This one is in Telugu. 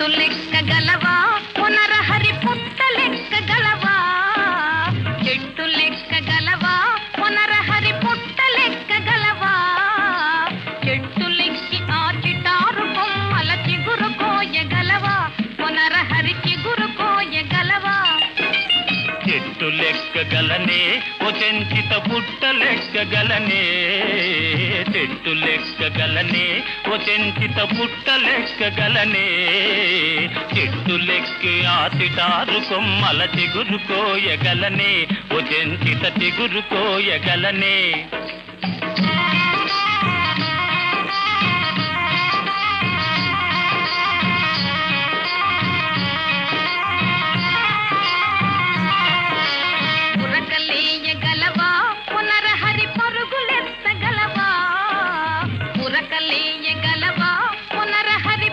చెట్టు లెక్కగలవా పునరహరి పుట్ట లెక్కగలవా చెట్టు లెక్కగలవా పునరహరి పుట్ట లెక్కగలవా చెట్టు లెక్కి ఆ చిటారు కొమ్మల చిగురు కోయగలవా పునరహరి చిగురు కోయగలవా చెట్టు లెక్కగలనే ఓ చెంచిత పుట్ట లెక్కగలనే చెట్టు లెక్కగలనే ఓ చెంచిత పుట్ట లెక్కగలనే చెట్టు లెక్కి ఆ చిటారు కొమ్మల చిగురు కోయగలనే ఓ చెంచిత చిగురు కోయగలనే